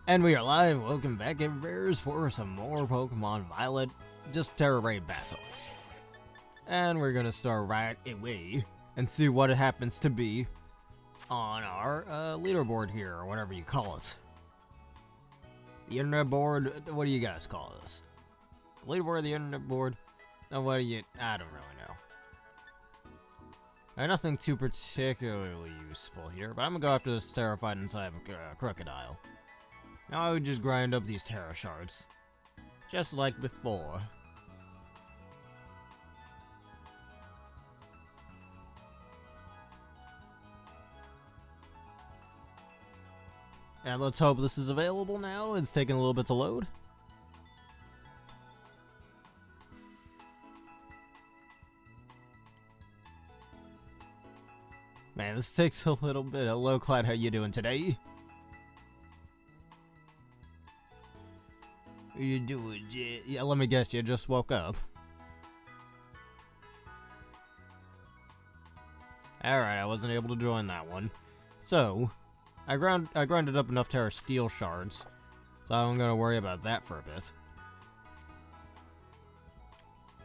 And we are live. Welcome back, everybears, for some more Pokemon Violet, just Tera Raid battles. And we're gonna start right away and see what it happens to be on our leaderboard here, or whatever you call it. The internet board, what do you guys call this? Leaderboard, the internet board? No, what do you, I don't really know. Nothing too particularly useful here, but I'm gonna go after this terrified inside crocodile. Now I would just grind up these Tera shards, just like before. And let's hope this is available now. It's taking a little bit to load. Man, this takes a little bit. Hello, Cloud, how you doing today? What you doing, Jet? Yeah, let me guess, you just woke up. Alright, I wasn't able to join that one. So, I grinded up enough Tera Steel shards, so I'm gonna worry about that for a bit.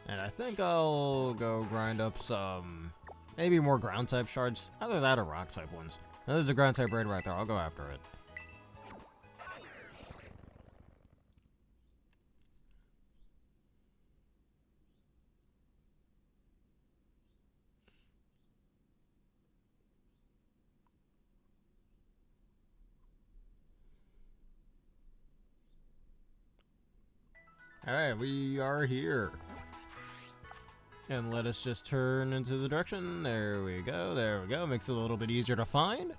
And I think I'll go grind up some, maybe more ground type shards. Either that or rock type ones. Now there's a ground type raid right there, I'll go after it. Alright, we are here. And let us just turn into the direction. There we go, there we go. Makes it a little bit easier to find.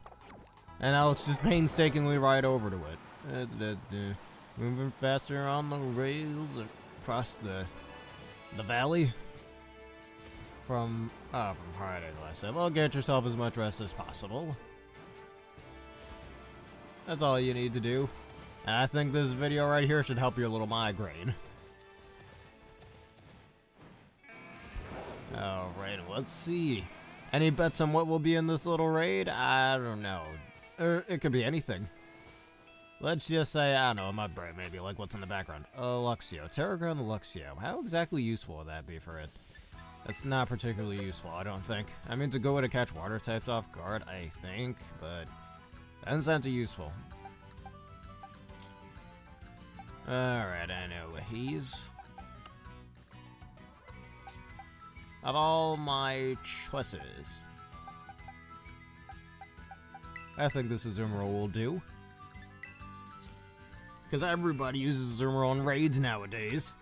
And now let's just painstakingly ride over to it. Moving faster on the rails across the valley. From Paradise. Well, get yourself as much rest as possible. That's all you need to do. And I think this video right here should help your little migraine. Alright, let's see. Any bets on what will be in this little raid? I don't know. It could be anything. Let's just say, I don't know, my brain maybe, like what's in the background. Luxio. Tera Ground Luxio. How exactly useful would that be for it? That's not particularly useful, I don't think. I mean, to go in to catch water types off guard, I think, but that doesn't sound too useful. Alright, I know what he's. Of all my choices, I think this Azumarill will do. Because everybody uses Azumarill in raids nowadays.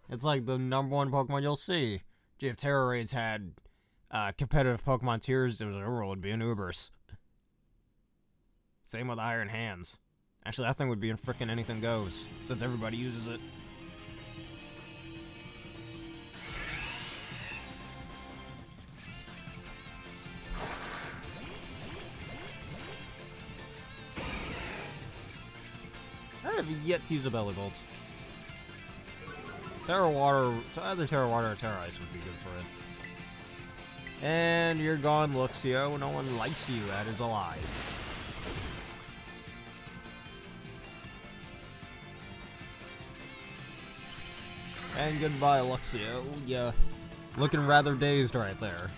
It's like the #1 Pokemon you'll see. Gee, if Tera Raids had competitive Pokemon tiers, Azumarill would be an Ubers. Same with Iron Hands. Actually, that thing would be in frickin' Anything Goes, since everybody uses it. I have yet to use a Belligolt. Tera Water, either Tera Water or Tera Ice would be good for it. And you're gone, Luxio. No one likes you, that is a lie. And goodbye, Luxio. Yeah, looking rather dazed right there.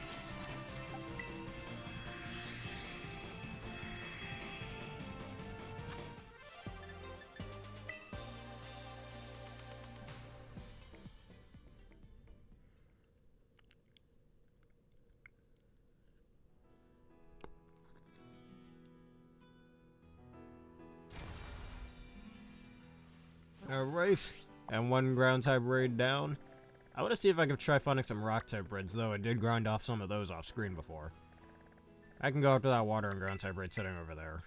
Alright, and one ground type raid down. I want to see if I can try finding some rock type raids, though I did grind off some of those off screen before. I can go after that water and ground type raid sitting over there.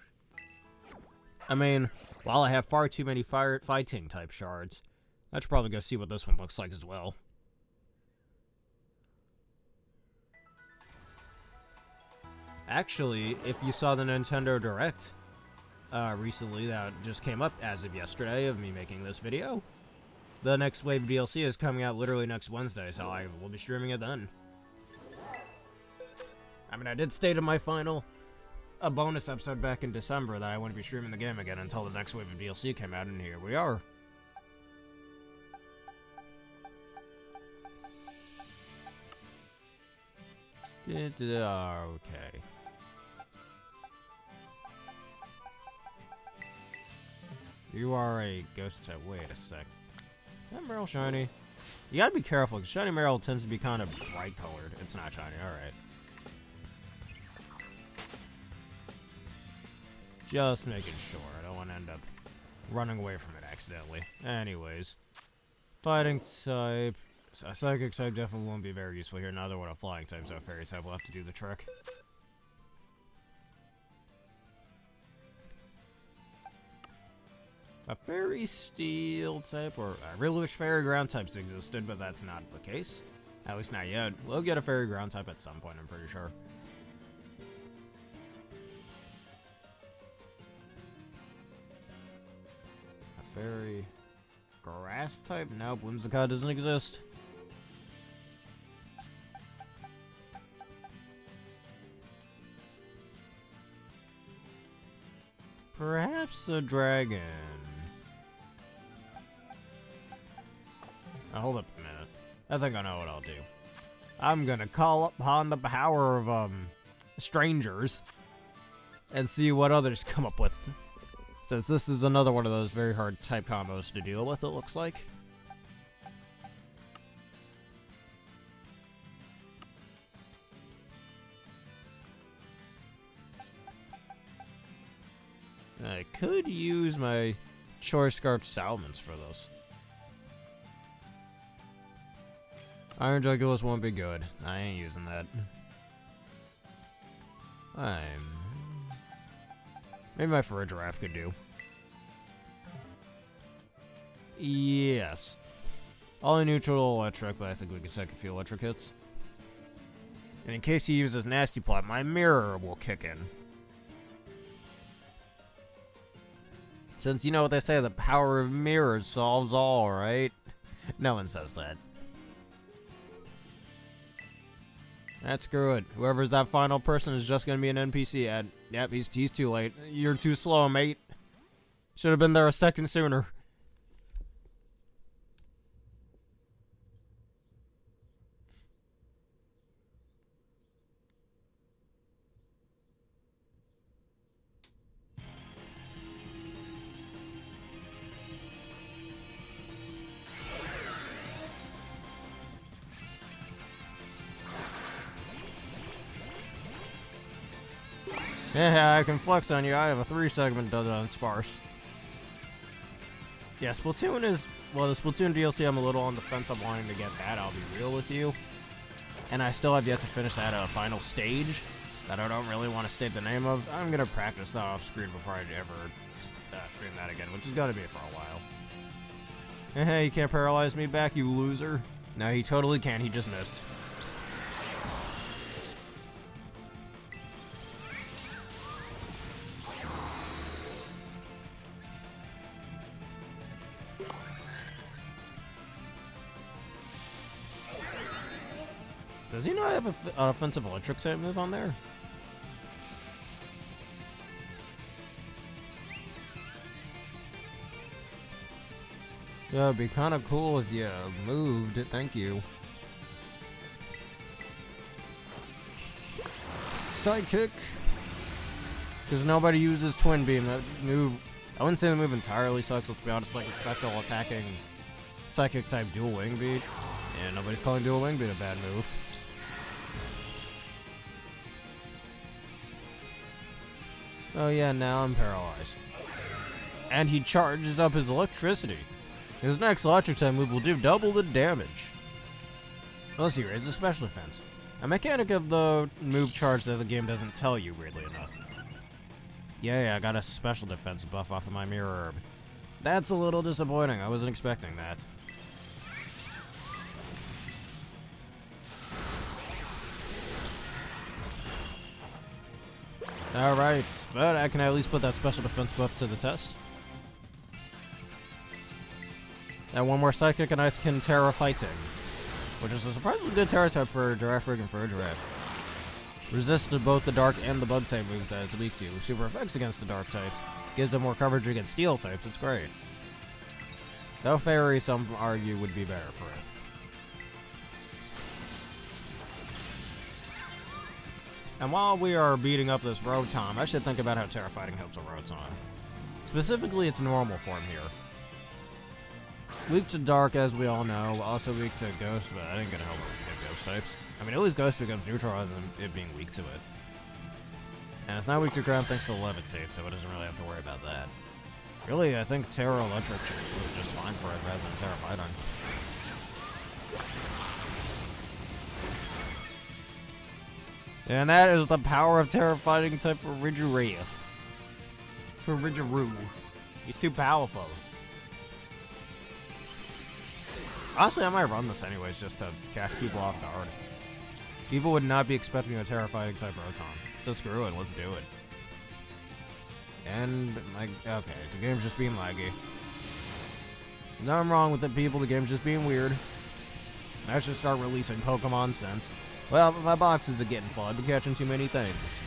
I mean, while I have far too many fighting type shards, I should probably go see what this one looks like as well. Actually, if you saw the Nintendo Direct recently that just came up as of yesterday of me making this video, the next wave DLC is coming out literally next Wednesday, so I will be streaming it then. I mean, I did state in my final a bonus episode back in December that I wouldn't be streaming the game again until the next wave of DLC came out, and here we are. Okay. You are a ghost type. Wait a sec. Is that Meryl shiny? You gotta be careful, because shiny Meryl tends to be kind of bright colored. It's not shiny, alright. Just making sure. I don't want to end up running away from it accidentally. Anyways. Fighting type. A psychic type definitely won't be very useful here. Neither would a flying type, so a fairy type will have to do the trick. A fairy steel type, or I really wish fairy ground types existed, but that's not the case. At least not yet. We'll get a fairy ground type at some point, I'm pretty sure. A fairy grass type? Nope, Whimsicott doesn't exist. Perhaps a dragon. Now, hold up a minute. I think I know what I'll do. I'm gonna call upon the power of, strangers and see what others come up with. Since this is another one of those very hard type combos to deal with, it looks like. I could use my Choice Scarp Salmons for this. Iron Jugulus won't be good. I ain't using that. Maybe my Farigiraf could do. Yes. All neutral electric, but I think we can take a few electric hits. And in case he uses Nasty Plot, my mirror will kick in. Since you know what they say, the power of mirrors solves all, right? No one says that. That's good. Whoever's that final person is just gonna be an NPC ad. Yep, he's too late. You're too slow, mate. Should have been there a second sooner. Yeah, I can flex on you. I have a 3-segment on Sparse. Yeah, Splatoon is... Well, the Splatoon DLC, I'm a little on the fence of wanting to get that, I'll be real with you. And I still have yet to finish that final stage that I don't really want to state the name of. I'm going to practice that off screen before I ever stream that again, which is going to be for a while. Hey, you can't paralyze me back, you loser. No, he totally can. He just missed. Does he not have an offensive electric type move on there? Yeah, it'd be kind of cool if you moved. Thank you. Sidekick. Because nobody uses Twin Beam. That move, I wouldn't say the move entirely sucks. Let's be honest, like a special attacking psychic type dual wing beat. Yeah, nobody's calling dual wing beat a bad move. Oh yeah, now I'm paralyzed. And he charges up his electricity. His next electric type move will do double the damage. Unless he raises special defense. A mechanic of the move charge that the game doesn't tell you, weirdly enough. Yeah, I got a special defense buff off of my Mirror Herb. That's a little disappointing. I wasn't expecting that. Alright, but I can at least put that special defense buff to the test. And one more Psychic and I can Tera Fighting. Which is a surprisingly good Tera type for Giraffe Rig and for a Giraffe. Resisted both the dark and the bug type moves that it's weak to. Super effects against the dark types. Gives it more coverage against steel types. It's great. Though fairy, some argue, would be better for it. And while we are beating up this Rotom, I should think about how Tera Fighting helps a Rotom. Specifically, its normal form here. Weak to Dark, as we all know. Also weak to Ghost, but that ain't gonna help with Ghost types. I mean, at least Ghost becomes neutral rather than it being weak to it. And it's not weak to Ground thanks to Levitate, so it doesn't really have to worry about that. Really, I think Tera Electric should do just fine for it rather than Tera Fighting. And that is the power of Tera Fighting type for Regireath. For Ridgeroo. He's too powerful. Honestly, I might run this anyways just to catch people off guard. People would not be expecting a Tera Fighting type Rotom. So screw it, let's do it. And, okay, the game's just being laggy. Nothing wrong with it, people, the game's just being weird. I should start releasing Pokemon since. Well, my boxes are getting full, I've been catching too many things.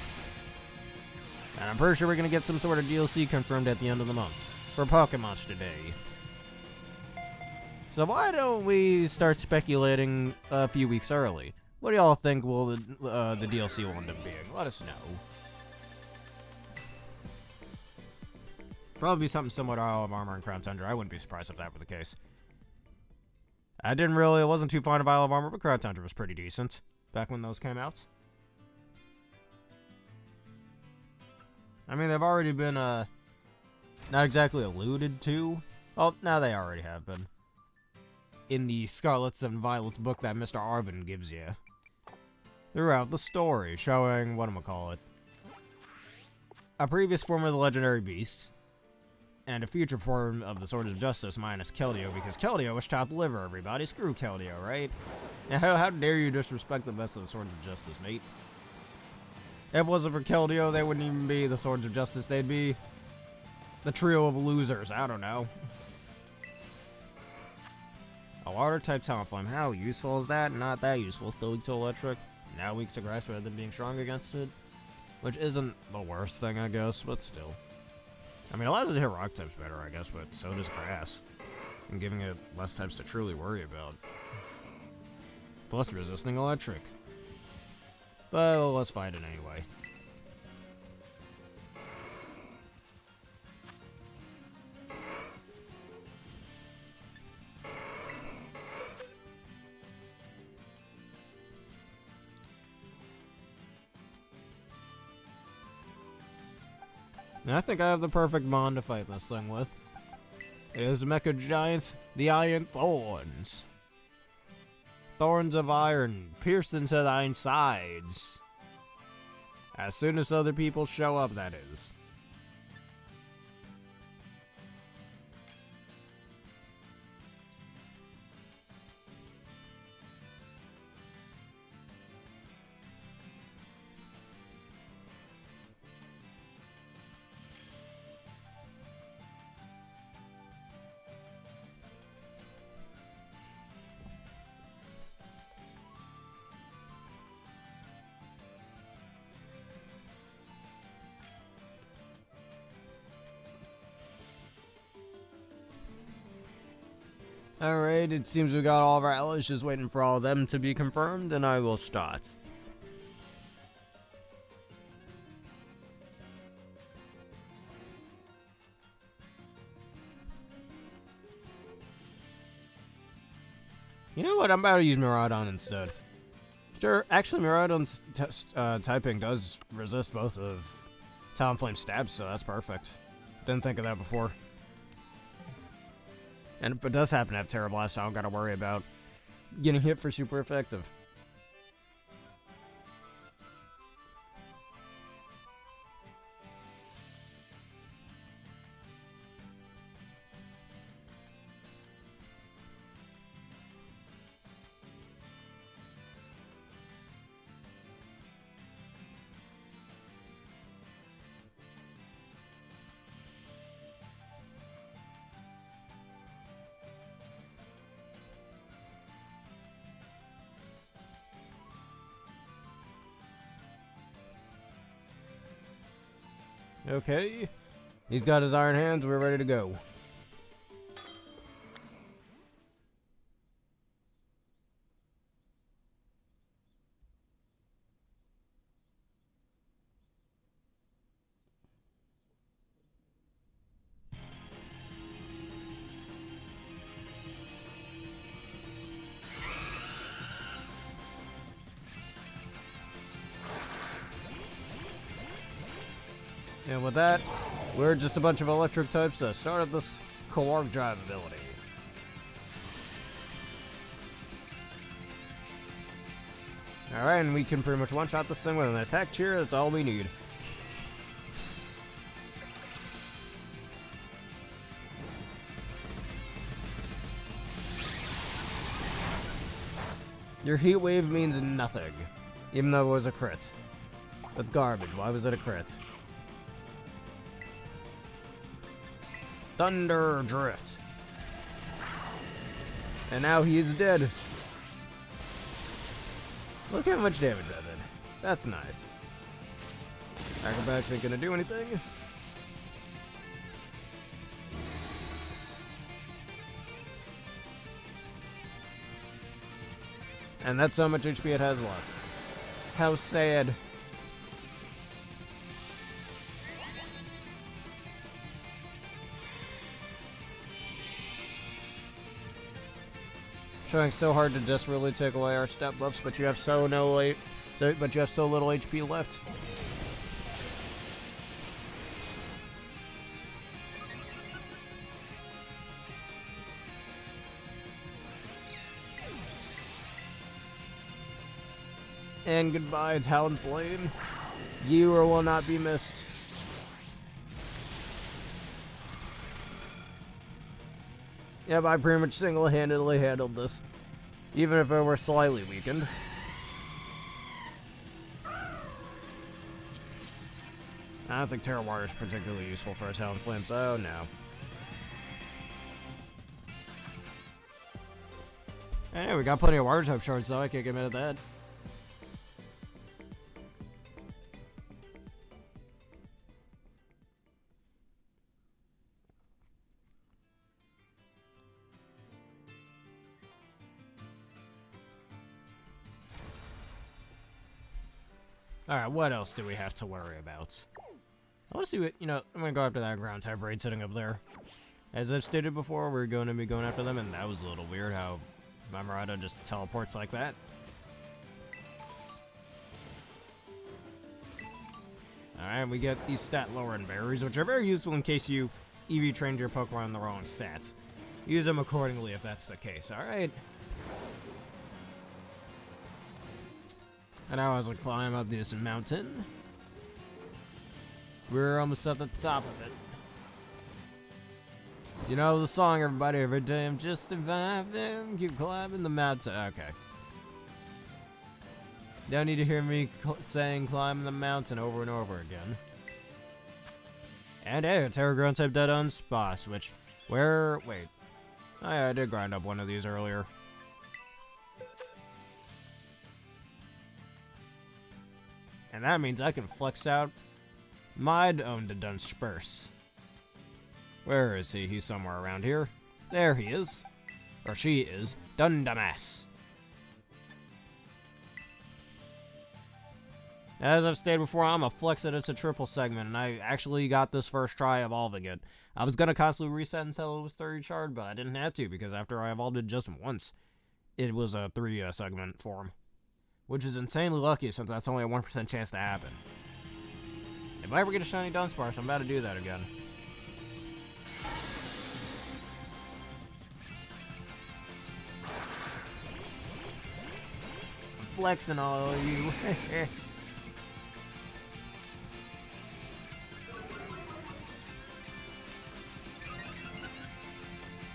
And I'm pretty sure we're gonna get some sort of DLC confirmed at the end of the month. For Pokemon today. So why don't we start speculating a few weeks early? What do y'all think will the DLC will end up being? Let us know. Probably be something similar to Isle of Armor and Crown Tundra. I wouldn't be surprised if that were the case. I wasn't too fond of Isle of Armor, but Crown Tundra was pretty decent back when those came out. I mean, they've already been, not exactly alluded to. Well, now they already have been. In the Scarlets and Violets book that Mr. Arvin gives you. Throughout the story, showing, whatchamacallit, a previous form of the legendary beasts, and a future form of the Swords of Justice minus Keldeo, because Keldeo is top liver, everybody. Screw Keldeo, right? Now, how dare you disrespect the best of the Swords of Justice, mate? If it wasn't for Keldeo, they wouldn't even be the Swords of Justice. They'd be the trio of losers. I don't know. A water-type Talonflame. How useful is that? Not that useful. Still weak to electric. Now weak to grass rather than being strong against it. Which isn't the worst thing, I guess, but still. I mean, it allows it to hit rock types better, I guess, but so does grass. And giving it less types to truly worry about. Plus resisting electric. But well, let's fight it anyway. And I think I have the perfect mon to fight this thing with. It is Mecha Giants, the Iron Thorns. Thorns of iron, pierced into thine sides. As soon as other people show up, that is. Alright, it seems we got all of our allies, just waiting for all of them to be confirmed, and I will start. You know what, I'm about to use Miraidon instead. Sure, actually Miraidon's typing does resist both of Talonflame's stabs, so that's perfect. Didn't think of that before. And if it does happen to have Terra Blast, I don't gotta worry about getting hit for super effective. Okay. He's got his iron hands. We're ready to go. And with that, we're just a bunch of electric types to start up this Quark Drive ability. Alright, and we can pretty much one-shot this thing with an attack cheer. That's all we need. Your heat wave means nothing, even though it was a crit. That's garbage. Why was it a crit? Thunder Drift. And now he is dead. Look how much damage that did. That's nice. Acrobatics ain't gonna do anything. And that's how much HP it has left. How sad. Trying so hard to desperately take away our stat buffs, but you have so little HP left. And goodbye, Talonflame. You will not be missed. Yep, I pretty much single-handedly handled this, even if it were slightly weakened. I don't think Terra Water is particularly useful for a Talonflame, so no. Anyway, we got plenty of water type shards, though. I can't get mad at that. Alright, what else do we have to worry about? I want to see what, I'm going to go after that ground type raid sitting up there. As I've stated before, we're going to be going after them, and that was a little weird how Mamarada just teleports like that. Alright, we get these stat lowering berries, which are very useful in case you EV trained your Pokemon on the wrong stats. Use them accordingly if that's the case, alright? And now as we climb up this mountain, we're almost at the top of it. You know the song, everybody, every day I'm just surviving, keep climbing the mountain. Okay. Don't need to hear me saying climbing the mountain over and over again. And hey, a Terra Ground type dead on Spas, which, wait. Oh yeah, I did grind up one of these earlier. And that means I can flex out my own Dunsparce. Where is he? He's somewhere around here. There he is. Or she is. Dundamas. As I've stated before, I'm a flex it into triple segment, and I actually got this first try evolving it. I was going to constantly reset until it was 30 shard, but I didn't have to, because after I evolved it just once, it was a 3 segment form. Which is insanely lucky, since that's only a 1% chance to happen. If I ever get a shiny Dunsparce, I'm about to do that again. I'm flexing all of you.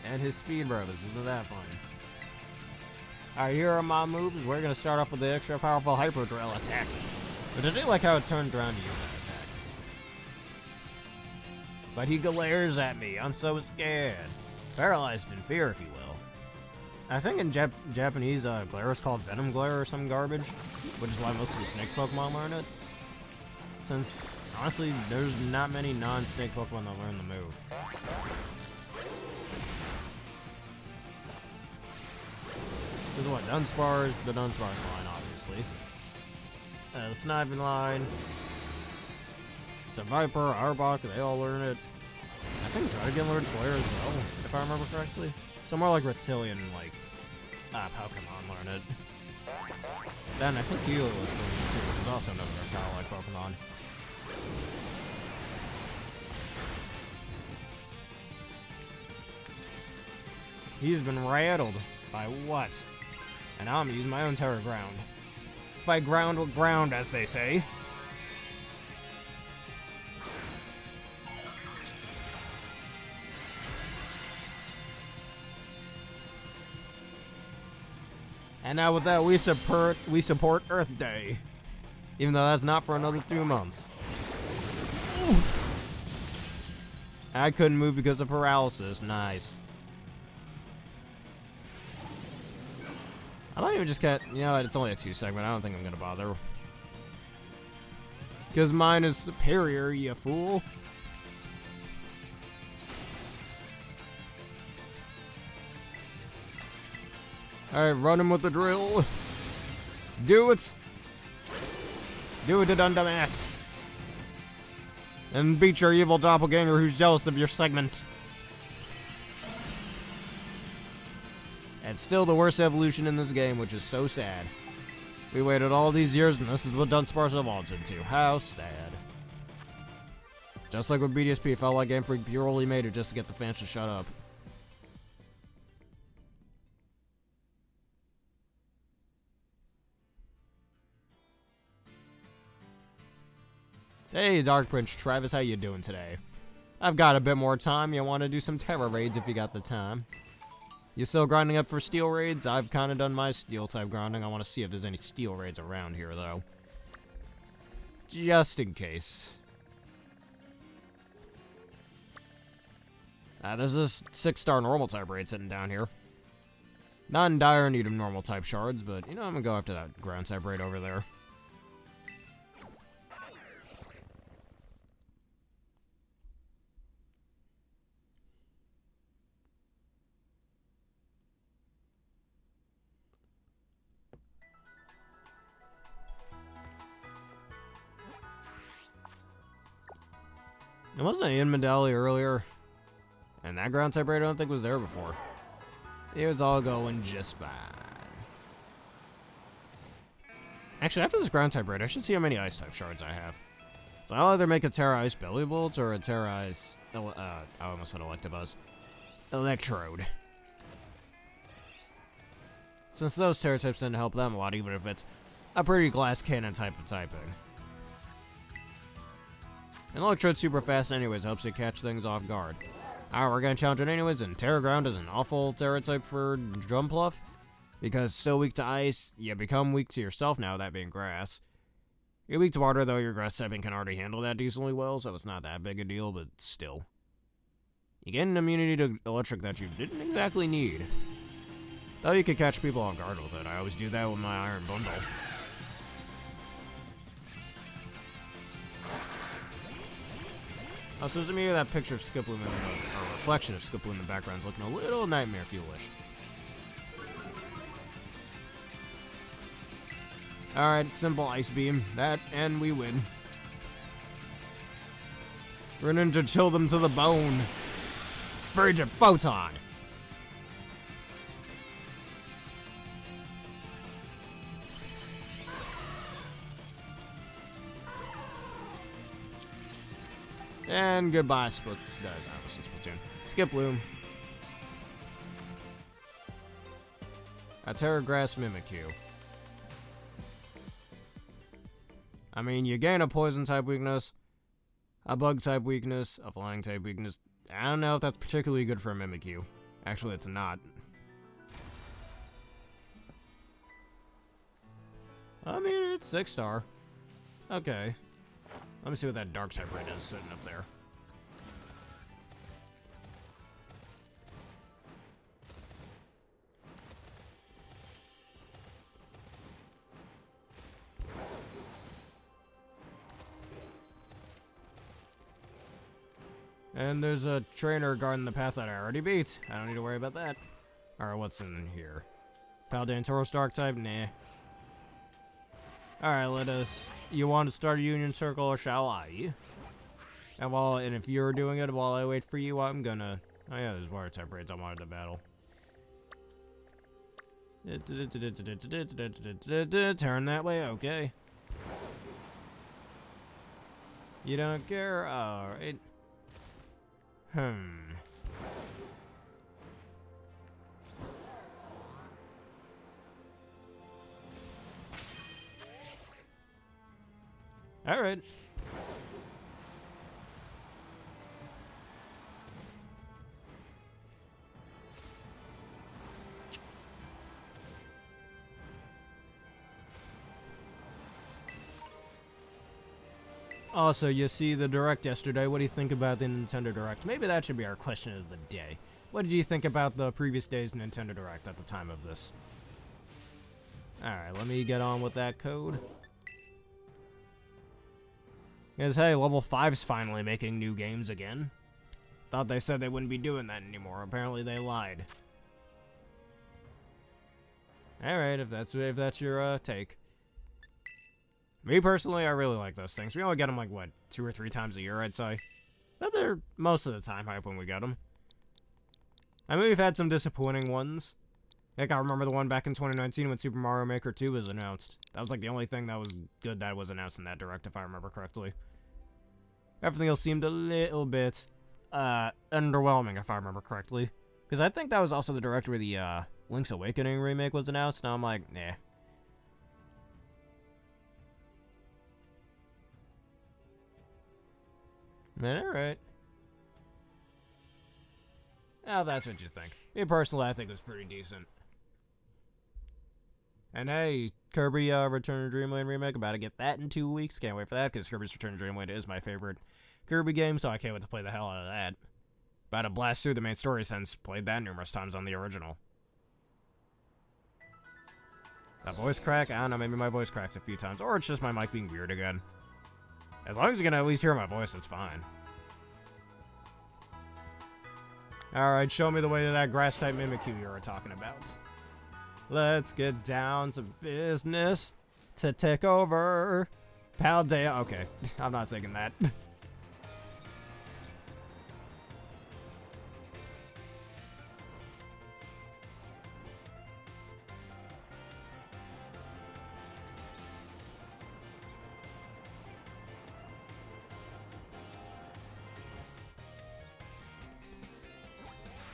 And his speed brothers, isn't that funny? Alright, here are my moves. We're going to start off with the extra powerful Hyper Drill attack. But I do like how it turns around to use that attack. But he glares at me. I'm so scared. Paralyzed in fear, if you will. I think in Japanese, glare is called Venom Glare or some garbage. Which is why most of the snake Pokemon learn it. since, honestly, there's not many non-snake Pokemon that learn the move. There's what, Dunsparce, the Dunsparce line, obviously. The Snivy line. It's a Viper, Arbok, they all learn it. I think Dragon learns Glare as well, if I remember correctly. So more like Reptilian, like, Pokemon learn it. Then I think Helios was going to, which is also another Reptile-like Pokemon. He's been rattled by what? And now I'm using my own Tera Ground. By ground with ground, as they say. And now with that, we support Earth Day. Even though that's not for another 2 months. I couldn't move because of paralysis. Nice. I might even just get, you know what, it's only a 2 segment. I don't think I'm gonna bother. Because mine is superior, you fool. Alright, run him with the drill. Do it. Do it, dumbass. And beat your evil doppelganger who's jealous of your segment. It's still the worst evolution in this game, which is so sad. We waited all these years, and this is what Dunsparce evolves into. How sad. Just like with BDSP, it felt like Game Freak purely made it just to get the fans to shut up. Hey, Dark Prince Travis, how you doing today? I've got a bit more time. You want to do some Tera Raids if you got the time. You still grinding up for Steel Raids? I've kind of done my Steel-type grinding. I want to see if there's any Steel Raids around here, though. Just in case. There's this 6-star Normal-type raid sitting down here. Not in dire need of Normal-type shards, but, you know, I'm gonna go after that Ground-type raid over there. It wasn't in Medallia earlier, and that ground type raid I don't think was there before. It was all going just fine. Actually, after this ground type raid, I should see how many ice type shards I have. So I'll either make a Tera Ice Belly Bolt or a Tera Ice, I almost said Electabuzz, Electrode. Since those Tera types tend to help them a lot, even if it's a pretty glass cannon type of typing. And Electrode's super fast anyways, helps you catch things off guard. Alright, we're gonna challenge it anyways, and Tera Ground is an awful Tera type for Drumpluff. Because still weak to ice, you become weak to yourself now, that being grass. You're weak to water, though your grass typing can already handle that decently well, so it's not that big a deal, but still. You get an immunity to electric that you didn't exactly need. Though you could catch people off guard with it, I always do that with my Iron Bundle. Oh, so to me, that picture of Skiploom, or reflection of Skiploom in the background is looking a little nightmare fuelish. Alright, simple Ice Beam. That, and we win. We're going to chill them to the bone. Frigid Photon! And goodbye, Splatoon. Skiploom. A Tera Grass Mimikyu. I mean, you gain a Poison-type weakness, a Bug-type weakness, a Flying-type weakness. I don't know if that's particularly good for a Mimikyu. Actually, it's not. I mean, it's 6-star. Okay. Let me see what that Dark-type raid is sitting up there. And there's a trainer guarding the path that I already beat. I don't need to worry about that. Alright, what's in here? Paladin Tauros Dark type? Nah. Alright, let us... You want to start a union circle, or shall I? And if you're doing it while I wait for you, I'm gonna... Oh yeah, there's water type raids I wanted to battle. Turn that way, okay. You don't care? Alright. Alright. Also, you see the Direct yesterday. What do you think about the Nintendo Direct? Maybe that should be our question of the day. What did you think about the previous day's Nintendo Direct at the time of this? Alright, let me get on with that code. Because, hey, level 5's finally making new games again. Thought they said they wouldn't be doing that anymore. Apparently they lied. Alright, if that's your take. Me personally, I really like those things. We only get them like, what, 2 or 3 times a year, I'd say. But they're most of the time hype when we get them. I mean, we've had some disappointing ones. Like, I remember the one back in 2019 when Super Mario Maker 2 was announced. That was like the only thing that was good that was announced in that Direct, if I remember correctly. Everything else seemed a little bit, underwhelming, if I remember correctly. Because I think that was also the Direct where the, Link's Awakening remake was announced. Now I'm like, nah. Man, alright. Now that's what you think. Me personally, I think it was pretty decent. And hey, Kirby Return to Dreamland remake, about to get that in 2 weeks. Can't wait for that, because Kirby's Return to Dreamland is my favorite Kirby game, so I can't wait to play the hell out of that. About to blast through the main story since played that numerous times on the original. That voice crack? I don't know, maybe my voice cracks a few times, or it's just my mic being weird again. As long as you can at least hear my voice, it's fine. Alright, show me the way to that grass-type Mimikyu you were talking about. Let's get down to business to take over. Paldea. Okay, I'm not taking that.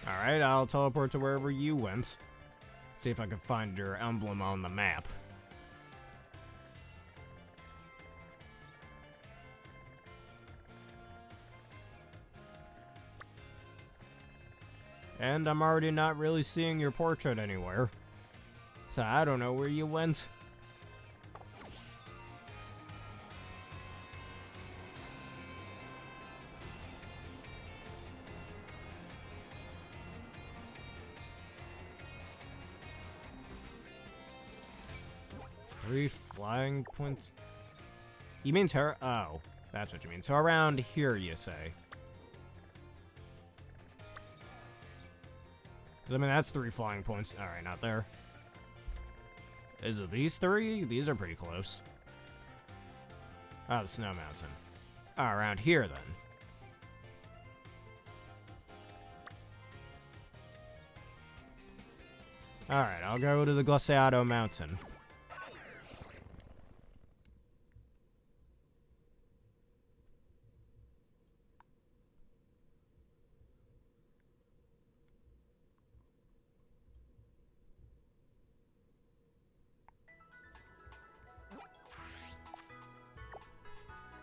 Alright, I'll teleport to wherever you went. See if I can find your emblem on the map. And I'm already not really seeing your portrait anywhere. So I don't know where you went. Three flying points. You mean Tera? Oh, that's what you mean. So around here, you say? Because I mean, that's 3 flying points. Alright, not there. Is it these 3? These are pretty close. Oh, the Snow Mountain. Oh, around here, then. Alright, I'll go to the Glaciado Mountain.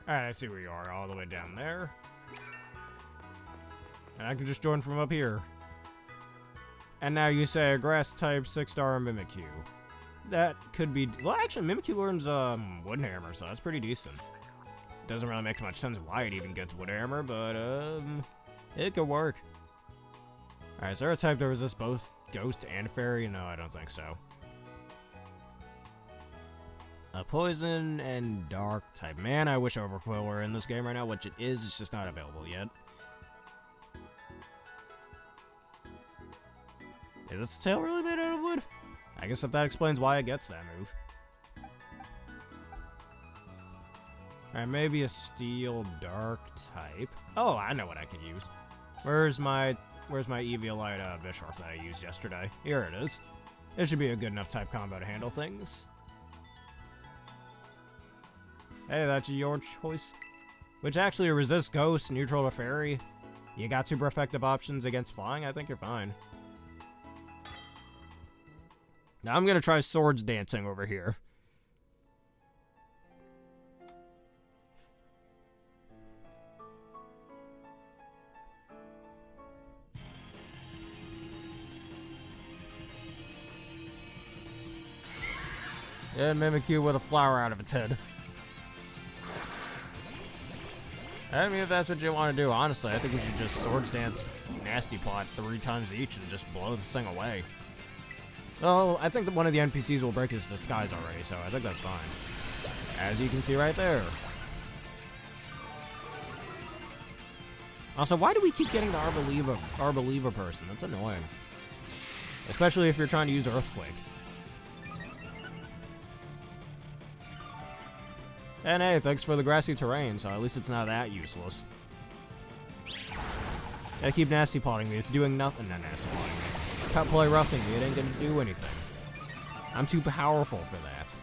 Alright, I see where you are, all the way down there. And I can just join from up here. And now you say a grass-type 6-star Mimikyu. That could be... Well, actually, Mimikyu learns, Wooden Hammer, so that's pretty decent. Doesn't really make too much sense why it even gets Wooden Hammer, but, it could work. Alright, is there a type that resists both Ghost and Fairy? No, I don't think so. A Poison and Dark type. Man, I wish Overquill were in this game right now, which it is, it's just not available yet. Is its tail really made out of wood? I guess if that explains why it gets that move. Alright, maybe a steel dark type. Oh, I know what I could use. Where's my Eviolite Bisharp that I used yesterday? Here it is. It should be a good enough type combo to handle things. Hey, that's your choice. Which actually resists Ghost, neutral to Fairy. You got super effective options against flying, I think you're fine. Now I'm gonna try Swords Dancing over here. And Mimikyu with a flower out of its head. I mean, if that's what you want to do, honestly, I think we should just Swords Dance Nasty Plot 3 times each and just blow this thing away. Well, I think that one of the NPCs will break his disguise already, so I think that's fine. As you can see right there. Also, why do we keep getting the Arboliva person? That's annoying. Especially if you're trying to use Earthquake. And hey, thanks for the grassy terrain, so at least it's not that useless. Yeah, keep nasty potting me. It's doing nothing. Not nasty potting me. Cut play roughing me. It ain't gonna do anything. I'm too powerful for that.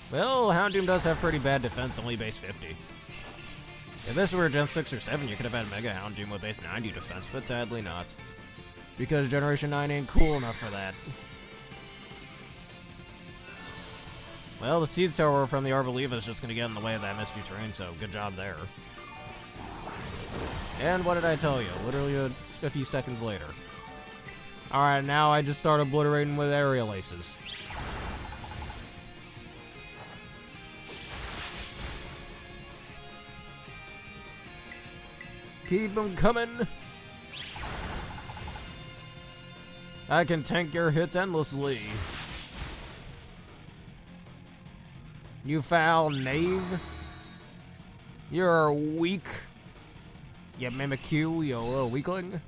Well, Houndoom does have pretty bad defense, only base 50. If this were Gen 6 or 7, you could have had Mega Houndoom with base 90 defense, but sadly not. Because Generation 9 ain't cool enough for that. Well, the Seed Sower from the Arboliva is just going to get in the way of that Misty Terrain, so good job there. And what did I tell you? Literally a few seconds later. Alright, now I just start obliterating with Aerial Aces. Keep them coming! I can tank your hits endlessly. You foul knave. You're weak. You Mimikyu, you little weakling.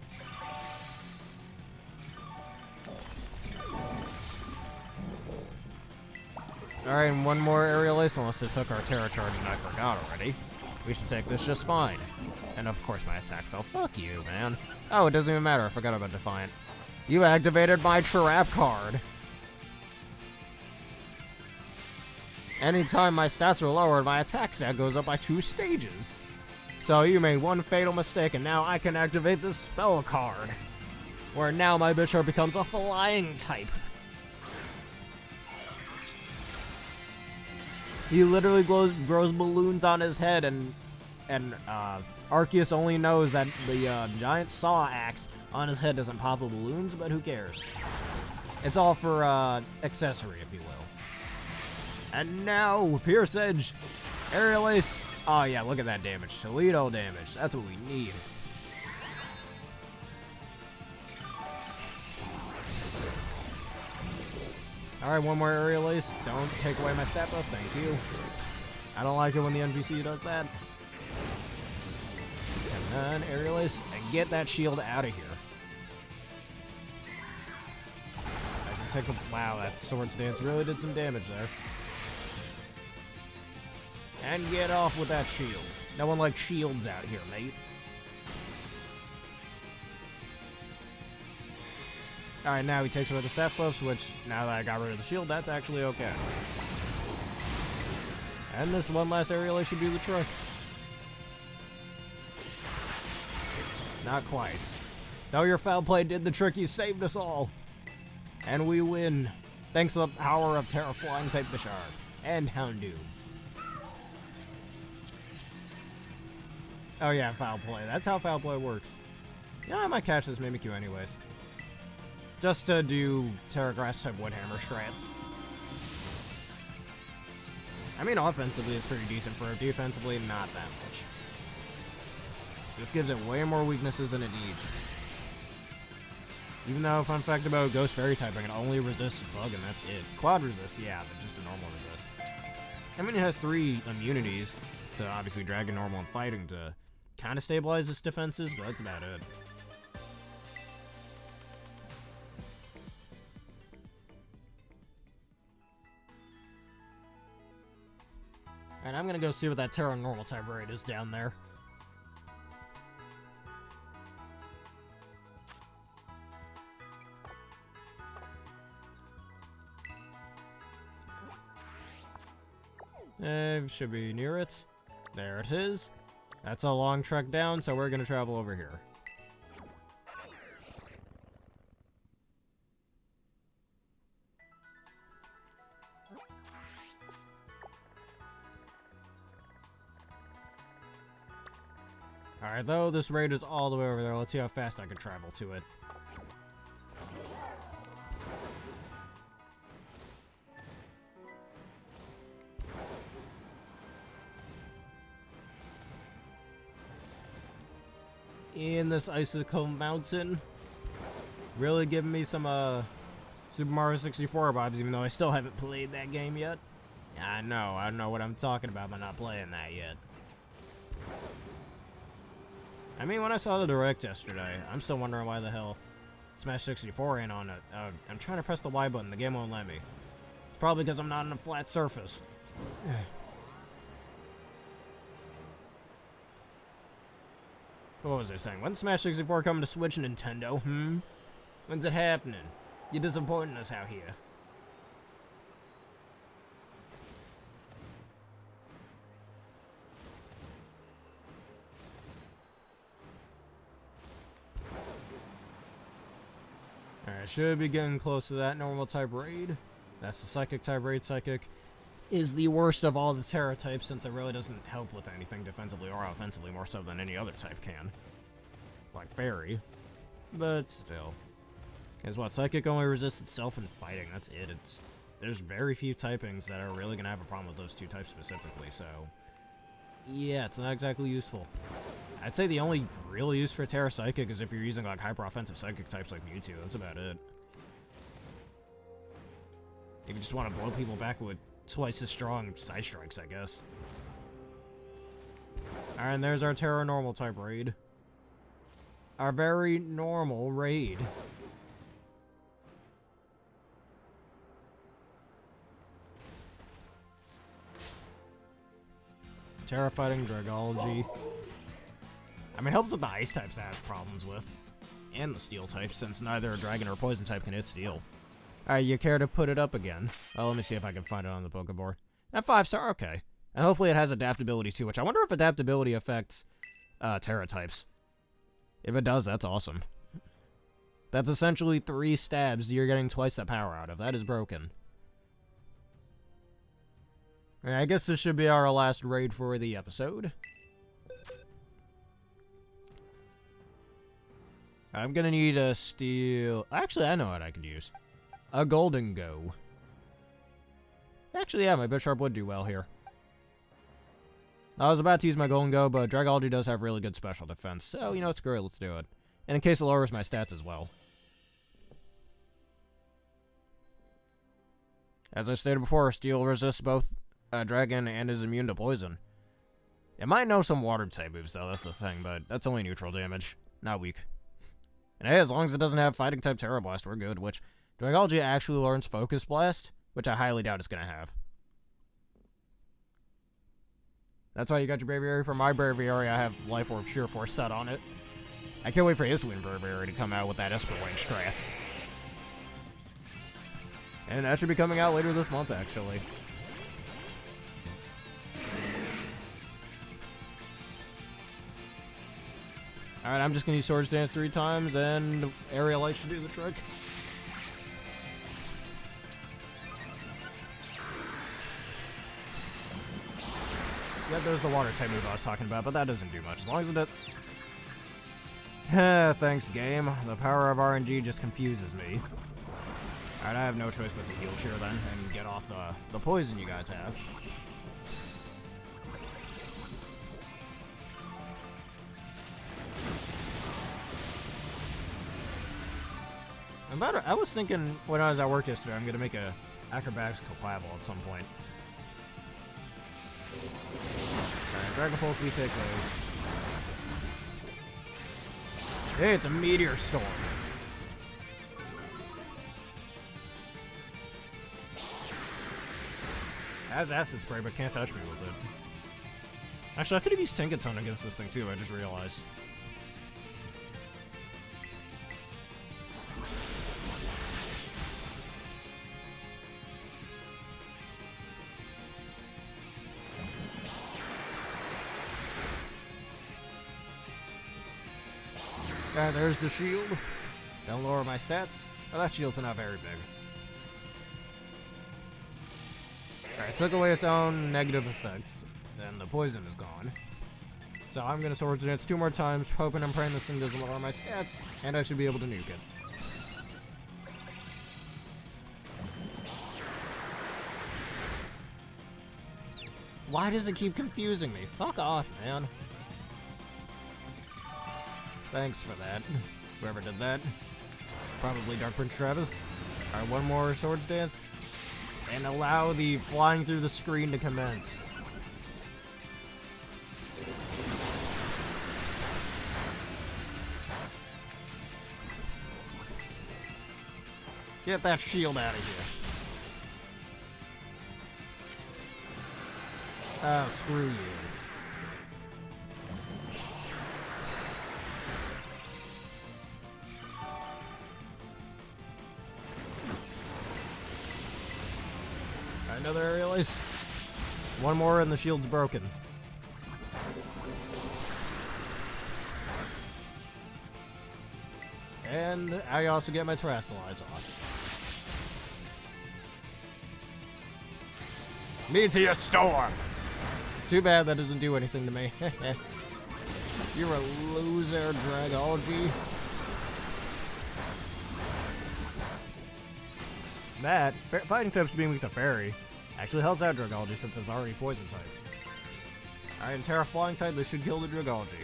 Alright, and one more Aerial Ace, unless it took our Terra Charge and I forgot already. We should take this just fine. And of course my attack fell. Fuck you, man. Oh, it doesn't even matter. I forgot about Defiant. You activated my trap card. Anytime my stats are lowered, my attack stat goes up by 2 stages. So you made one fatal mistake, and now I can activate this spell card. Where now my Bisharp becomes a flying type. He literally grows balloons on his head, and Arceus only knows that the giant saw axe on his head doesn't pop the balloons, but who cares? It's all for accessory, if you will. And now, Pierce Edge, Aerial Ace. Oh yeah, look at that damage. Toledo damage. That's what we need. Alright, one more Aerial Ace. Don't take away my stat buff, thank you. I don't like it when the NPC does that. And then Aerial Ace, and get that shield out of here. I can take a... Wow, that Swords Dance really did some damage there. And get off with that shield. No one likes shields out here, mate. Alright, now he takes away the stat buffs, which, now that I got rid of the shield, that's actually okay. And this one last Aerial Ace should do the trick. Not quite. No, your foul play did the trick. You saved us all. And we win. Thanks to the power of Terra Flying type Bisharp. And Houndoom. Oh yeah, foul play. That's how foul play works. Yeah, I might catch this Mimikyu anyways. Just to do Terra Grass type Woodhammer strats. I mean, offensively it's pretty decent for it. Defensively, not that much. Just gives it way more weaknesses than it needs. Even though, fun fact about Ghost Fairy typing, it only resists Bug and that's it. Quad resist, yeah, but just a normal resist. I mean, it has 3 immunities to obviously Dragon, Normal, and Fighting to kind of stabilize its defenses, but that's about it. Alright, I'm gonna go see what that Tera Normal type raid is down there. Should be near it. There it is. That's a long trek down, so we're gonna travel over here. Alright, though this raid is all the way over there, let's see how fast I can travel to it. In this Icicle Mountain. Really giving me some, Super Mario 64 vibes, even though I still haven't played that game yet. I don't know what I'm talking about by not playing that yet. I mean, when I saw the Direct yesterday, I'm still wondering why the hell Smash 64 ain't on it. I'm trying to press the Y button, the game won't let me. It's probably because I'm not on a flat surface. What was I saying? When's Smash 64 coming to Switch, Nintendo? When's it happening? You're disappointing us out here. Alright, should be getting close to that normal type raid. That's the Psychic type raid. Psychic is the worst of all the Tera types since it really doesn't help with anything defensively or offensively more so than any other type can. Like Fairy. But still. Guess what? Psychic only resists itself in fighting. That's it. There's very few typings that are really going to have a problem with those 2 types specifically, so... yeah, it's not exactly useful. I'd say the only real use for Tera Psychic is if you're using like hyper-offensive Psychic types like Mewtwo. That's about it. If you just want to blow people back with twice as strong Side Strikes, I guess. Alright, and there's our Tera Normal type raid. Our very normal raid. Tera Fighting Dragology. I mean, it helps with the Ice types that has problems with. And the Steel types, since neither a Dragon or Poison type can hit Steel. Alright, you care to put it up again? Oh, let me see if I can find it on the Pokeboard. At 5-star, okay. And hopefully it has adaptability too, which I wonder if adaptability affects Tera types. If it does, that's awesome. That's essentially 3 stabs you're getting twice that power out of. That is broken. Alright, I guess this should be our last raid for the episode. I'm gonna need a steel... actually, I know what I could use. A Golden Go. Actually, yeah, my Bisharp would do well here. I was about to use my Golden Go, but Dragology does have really good special defense, so, you know what, screw it, let's do it. And in case it lowers my stats as well. As I stated before, Steel resists both Dragon and is immune to Poison. It might know some Water-type moves, though, that's the thing, but that's only neutral damage, not weak. And hey, as long as it doesn't have Fighting-type Tera Blast, we're good, which... Dragology actually learns Focus Blast, which I highly doubt it's gonna have. That's why you got your Braviary. For my Braviary, I have Life Orb Sheer Force set on it. I can't wait for Hisuian Braviary to come out with that Esper Wing strats. And that should be coming out later this month, actually. Alright, I'm just gonna use Swords Dance 3 times, and Aerial Light should do the trick. Yeah, there's the water type move I was talking about, but that doesn't do much. As long as it does... thanks, game. The power of RNG just confuses me. Alright, I have no choice but to heal cheer then, and get off the poison you guys have. I was thinking when I was at work yesterday, I'm gonna make a Acrobatics collab at some point. Dragon Pulse, we take those. Hey, it's a Meteor Storm. Has Acid Spray, but can't touch me with it. Actually, I could have used Tinkaton against this thing too, I just realized. There's the shield. Don't lower my stats. Oh, that shield's not very big. Alright, took away its own negative effects, and the poison is gone. So I'm gonna Swords Dance 2 more times, hoping and praying this thing doesn't lower my stats, and I should be able to nuke it. Why does it keep confusing me? Fuck off, man. Thanks for that. Whoever did that. Probably Dark Prince Travis. Alright, one more Swords Dance. And allow the flying through the screen to commence. Get that shield out of here. Oh, screw you. Another aerial ace. One more and the shield's broken. And I also get my Terrasilize off. Meteor Storm! Too bad that doesn't do anything to me. You're a loser, Dragology. That, fighting types being weak to Fairy, actually helps out Dragology since it's already poison type. Alright, and Terra Flying type, this should kill the Dragology.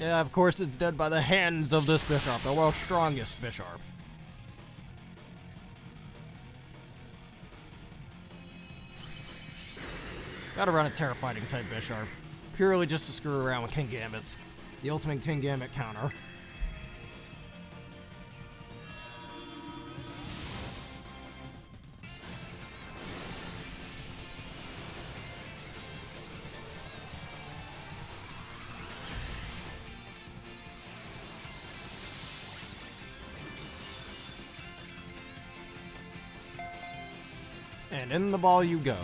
Yeah, of course it's dead by the hands of this Bisharp, the world's strongest Bisharp. Gotta run a Terra Fighting type Bisharp, purely just to screw around with King Gambits, the ultimate King Gambit counter. And in the ball you go.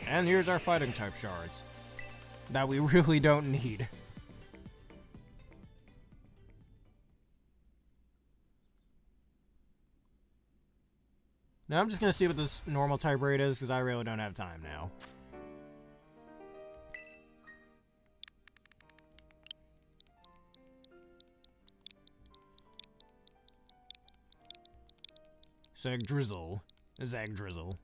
And here's our fighting type shards that we really don't need. Now I'm just gonna see what this normal type raid is because I really don't have time now. Zagdrizzle. Zagdrizzle.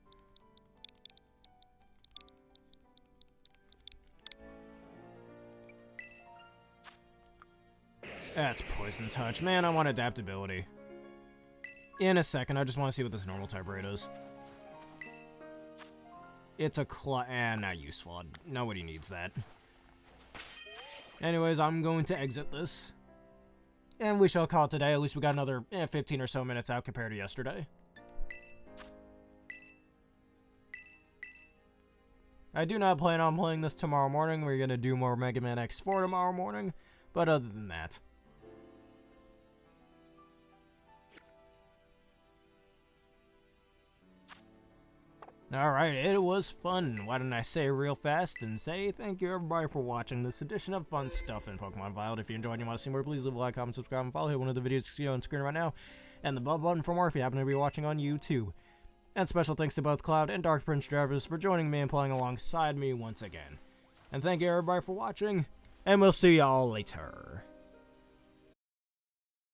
That's Poison Touch. Man, I want adaptability. In a second, I just want to see what this normal type raid is. It's a not useful. Nobody needs that. Anyways, I'm going to exit this. And we shall call it today. At least we got another 15 or so minutes out compared to yesterday. I do not plan on playing this tomorrow morning. We're going to do more Mega Man X4 tomorrow morning. But other than that. Alright, it was fun. Why don't I say real fast and say thank you everybody for watching this edition of Fun Stuff in Pokemon Wild. If you enjoyed and you want to see more, please leave a like, comment, subscribe, and follow. Hit one of the videos you see on screen right now. And the bell button for more if you happen to be watching on YouTube. And special thanks to both Cloud and Dark Prince Travis for joining me and playing alongside me once again. And thank you everybody for watching, and we'll see y'all later.